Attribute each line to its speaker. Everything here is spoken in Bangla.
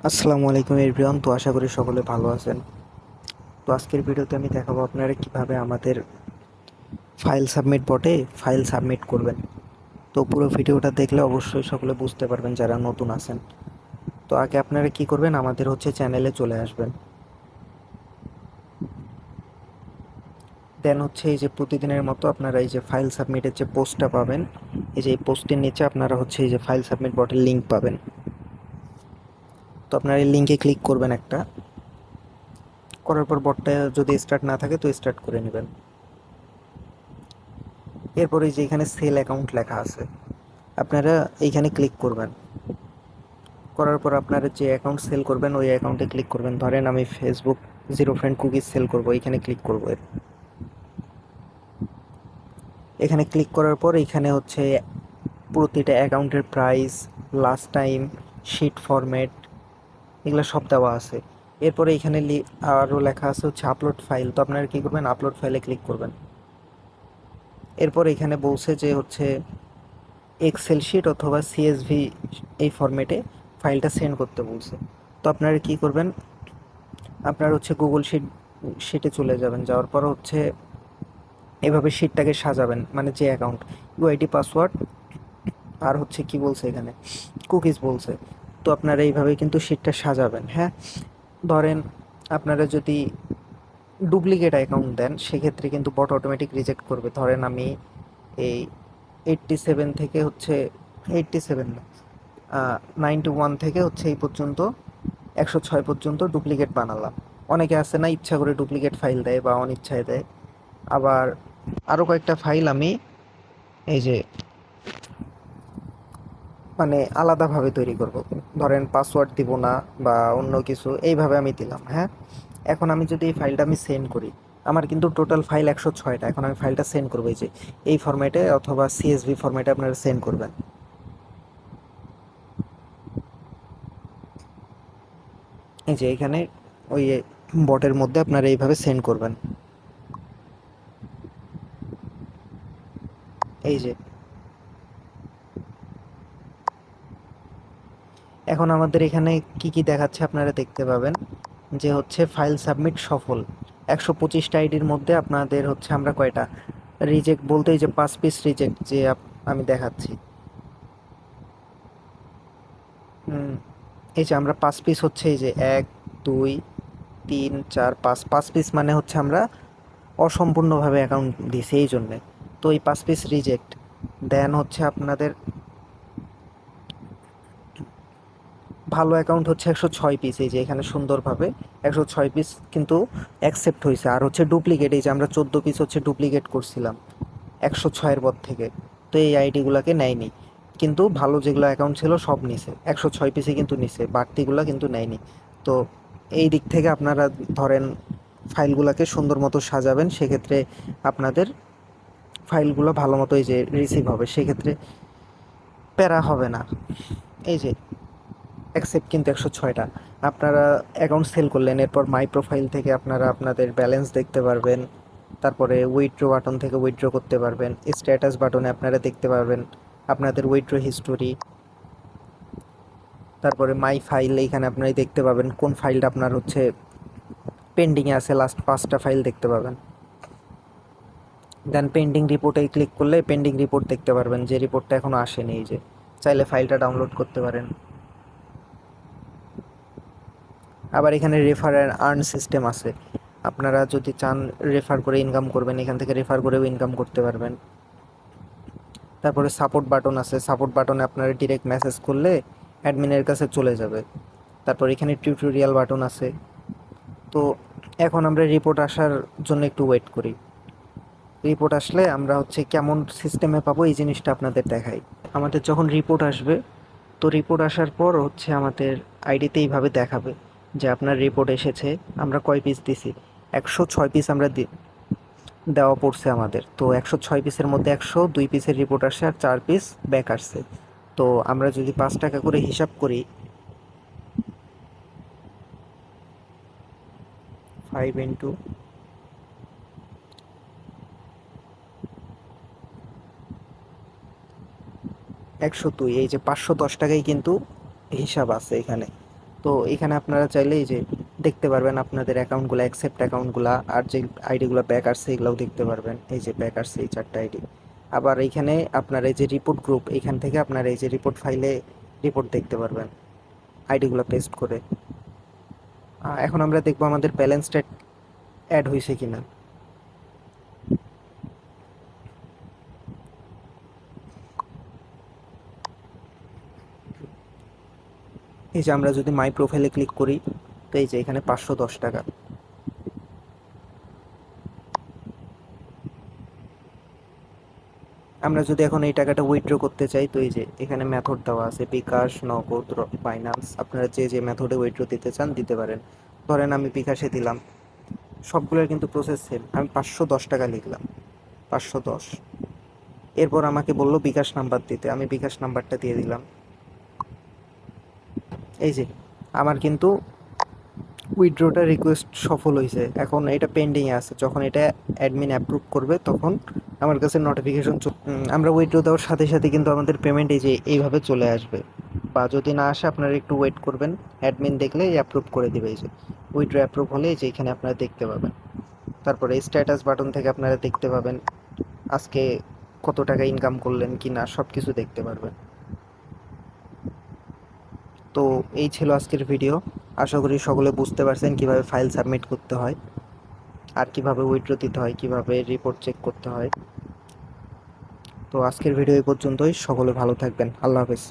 Speaker 1: আসসালামু আলাইকুম এভরিওয়ান। তো আশা করি সকলে ভালো আছেন। তো আজকের ভিডিওতে আমি দেখাবো আপনারা কিভাবে আমাদের ফাইল সাবমিট বটে ফাইল সাবমিট করবেন। তো পুরো ভিডিওটা দেখলে অবশ্যই সকলে বুঝতে পারবেন যারা নতুন আছেন। তো আগে আপনারা কি করবেন, আমাদের চ্যানেলে চলে আসবেন। দেন এই যে প্রতিদিনের মতো আপনারা এই যে ফাইল সাবমিটের যে পোস্টটা পাবেন, এই যে এই পোস্টের নিচে আপনারা এই যে ফাইল সাবমিট বটের লিঙ্ক পাবেন। তো আপনারা এই লিঙ্কে ক্লিক করবেন একটা, করার পর বটটা যদি স্টার্ট না থাকে তো স্টার্ট করে নেবেন। এরপরে যে এখানে সেল অ্যাকাউন্ট লেখা আছে, আপনারা এইখানে ক্লিক করবেন। করার পর আপনারা যে অ্যাকাউন্ট সেল করবেন ওই অ্যাকাউন্টে ক্লিক করবেন। ধরেন আমি Facebook zero friend cookies sell করব, এখানে ক্লিক করব। এখানে ক্লিক করার পর এখানে প্রতিটা অ্যাকাউন্টের price, last time, sheet format, এগুলো সব দেওয়া আছে। এরপরে এখানে আরও লেখা আছে আপলোড ফাইল। তো আপনারা কী করবেন, আপলোড ফাইলে ক্লিক করবেন। এরপর এখানে বলছে যে এক্সেল শিট অথবা সিএসভি এই ফরম্যাটে ফাইলটা সেন্ড করতে বলছে। তো আপনারা কী করবেন, আপনার গুগল শিটে চলে যাবেন। যাওয়ার পর এভাবে শিটটাকে সাজাবেন, মানে যে অ্যাকাউন্ট, ইউআইডি, পাসওয়ার্ড, আর কি বলছে এখানে, কুকিজ বলছে। তো আপনারা এইভাবে কিন্তু শিটটা সাজাবেন। হ্যাঁ, ধরেন আপনারা যদি ডুপ্লিকেট অ্যাকাউন্ট দেন সেক্ষেত্রে কিন্তু বট অটোমেটিক রিজেক্ট করবে। ধরেন আমি এই 87 থেকে 87 না, 91 থেকে এই পর্যন্ত 106 পর্যন্ত ডুপ্লিকেট বানালাম। অনেকে আছে না, ইচ্ছা করে ডুপ্লিকেট ফাইল দেয় বা অনিচ্ছায় দেয়। আবার আরও কয়েকটা ফাইল আমি এই যে মানে আলাদাভাবে তৈরি করব। ধরেন পাসওয়ার্ড দিব না বা অন্য কিছু, এইভাবে আমি দিলাম। হ্যাঁ, এখন আমি যদি এই ফাইলটা আমি সেন্ড করি, আমার কিন্তু টোটাল ফাইল 106টা। এখন আমি ফাইলটা সেন্ড করবো এই যে এই ফরম্যাটে অথবা সিএসভি ফরম্যাটে আপনারা সেন্ড করবেন। এই যে এখানে ওই বটের মধ্যে আপনারা এইভাবে সেন্ড করবেন। এই যে এখন আমাদের এখানে কি কি দেখাচ্ছে আপনারা দেখতে পাবেন যে ফাইল সাবমিট সফল। 125টা আইডির মধ্যে আপনাদের আমরা কয়টা রিজেক্ট বলতে এই যে 5 পিস রিজেক্ট যে আমি দেখাচ্ছি। এই যে আমরা 5 পিস এই যে 1 2 3 4 5 5 পিস, মানে আমরা অসম্পূর্ণভাবে অ্যাকাউন্ট দিছি এই জন্যে। তো এই 5 পিস রিজেক্ট। দেন আপনাদের ভালো অ্যাকাউন্ট 106 পিস। এই যে এখানে সুন্দরভাবে 106 পিস কিন্তু অ্যাকসেপ্ট হয়েছে। আর ডুপ্লিকেট, এই যে আমরা 14 পিস ডুপ্লিকেট করছিলাম 106-এর পর থেকে, তো এই আইডিগুলোকে নেয়নি। কিন্তু ভালো যেগুলো অ্যাকাউন্ট ছিল সব নিছে, 106 পিসে কিন্তু নিছে, বাড়তিগুলো কিন্তু নেয়নি। তো এই দিক থেকে আপনারা ধরেন ফাইলগুলোকে সুন্দর মতো সাজাবেন, সেক্ষেত্রে আপনাদের ফাইলগুলো ভালো মতো এই যে রিসিভ হবে, সেক্ষেত্রে প্যারা হবে না। এই যে অ্যাকসেপ্ট কিন্তু 106টা। আপনারা অ্যাকাউন্ট সেল করলেন, এরপর মাই প্রোফাইল থেকে আপনারা আপনাদের ব্যালেন্স দেখতে পারবেন। তারপরে উইথড্র বাটন থেকে উইথড্র করতে পারবেন। স্ট্যাটাস বাটনে আপনারা দেখতে পারবেন আপনাদের উইথড্র হিস্টোরি। তারপরে মাই ফাইল, এইখানে আপনারা দেখতে পাবেন কোন ফাইলটা আপনার পেন্ডিংয়ে আছে, লাস্ট 5টা ফাইল দেখতে পাবেন। দেন পেন্ডিং রিপোর্টে ক্লিক করলে পেন্ডিং রিপোর্ট দেখতে পারবেন, যে রিপোর্টটা এখনও আসেনি। এই যে চাইলে ফাইলটা ডাউনলোড করতে পারেন। আবার এখানে রেফার অ্যান্ড আর্ন সিস্টেম আছে। আপনারা যদি চান রেফার করে ইনকাম করবেন, এখান থেকে রেফার করেও ইনকাম করতে পারবেন। তারপরে সাপোর্ট বাটন আছে, সাপোর্ট বাটনে আপনারা ডিরেক্ট মেসেজ করলে অ্যাডমিনের কাছে চলে যাবে। তারপর এখানে টিউটোরিয়াল বাটন আছে। তো এখন আমরা রিপোর্ট আসার জন্য একটু ওয়েট করি। রিপোর্ট আসলে আমরা কেমন সিস্টেমে পাবো এই জিনিসটা আপনাদের দেখাই। আমাদের যখন রিপোর্ট আসবে, তো রিপোর্ট আসার পর আমাদের আইডিতে এইভাবে দেখাবে যে আপনার রিপোর্ট এসেছে, আমরা কয় পিস দিছি। 106 পিস আমরা দেওয়া পড়ছে আমাদের। তো 106 পিসের মধ্যে 102 পিসের রিপোর্ট আসছে আর 4 পিস ব্যাক আসছে। তো আমরা যদি 5 টাকা করে হিসাব করি, 5 ইন্টু 102, এই যে 510 টাকাই কিন্তু হিসাব আছে এখানে। তো এখানে আপনারা চাইলে এই যে দেখতে পারবেন আপনাদের অ্যাকাউন্টগুলো, অ্যাকসেপ্ট অ্যাকাউন্টগুলা, আর যে আইডিগুলো ব্যাক আসছে এগুলোও দেখতে পারবেন। এই যে ব্যাক আসছে এই 4টা আইডি। আবার এইখানে আপনার এই যে রিপোর্ট গ্রুপ, এখান থেকে আপনার এই যে রিপোর্ট ফাইলে রিপোর্ট দেখতে পারবেন আইডিগুলো পেস্ট করে। এখন আমরা দেখবো আমাদের ব্যালেন্সটা অ্যাড হয়েছে কিনা। এই যে আমরা যদি মাই প্রোফাইলে ক্লিক করি, তো এই যে এখানে 510 টাকা। আমরা যদি এখন এই টাকাটা উইথড্র করতে চাই, তো এই যে এখানে মেথড দেওয়া আছে, বিকাশ, নগদ, ফাইন্যান্স। আপনারা যে যে মেথডে উইথড্র দিতে চান দিতে পারেন। ধরেন আমি বিকাশে দিলাম, সবগুলোর কিন্তু প্রসেস সেম। আমি 510 টাকা লিখলাম, 510। এরপর আমাকে বললো বিকাশ নাম্বার দিতে, আমি বিকাশ নাম্বারটা দিয়ে দিলাম। এই যে আমার কিন্তু উইথড্রটা রিকোয়েস্ট সফল হয়েছে। এখন এটা পেন্ডিংয়ে আছে, যখন এটা অ্যাডমিন অ্যাপ্রুভ করবে তখন আমার কাছে নোটিফিকেশন। আমরা উইথড্র দেওয়ার সাথে সাথে কিন্তু আমাদের পেমেন্ট এই যে এইভাবে চলে আসবে। বা যদি না আসে আপনারা একটু ওয়েট করবেন, অ্যাডমিন দেখলে অ্যাপ্রুভ করে দিবে। এই যে উইথড্র অ্যাপ্রুভ হলে এই যে এখানে আপনারা দেখতে পাবেন। তারপরে স্ট্যাটাস বাটন থেকে আপনারা দেখতে পাবেন আজকে কত টাকা ইনকাম করলেন কি না, সব কিছু দেখতে পারবেন। তো এই ছিল আজকের ভিডিও। আশা করি সকলে বুঝতে পারছেন কিভাবে ফাইল সাবমিট করতে হয়, আর কিভাবে উইথড্র দিতে হয়, কিভাবে রিপোর্ট চেক করতে হয়। তো আজকের ভিডিও এই পর্যন্তই। সকলে ভালো থাকবেন। আল্লাহ হাফেজ।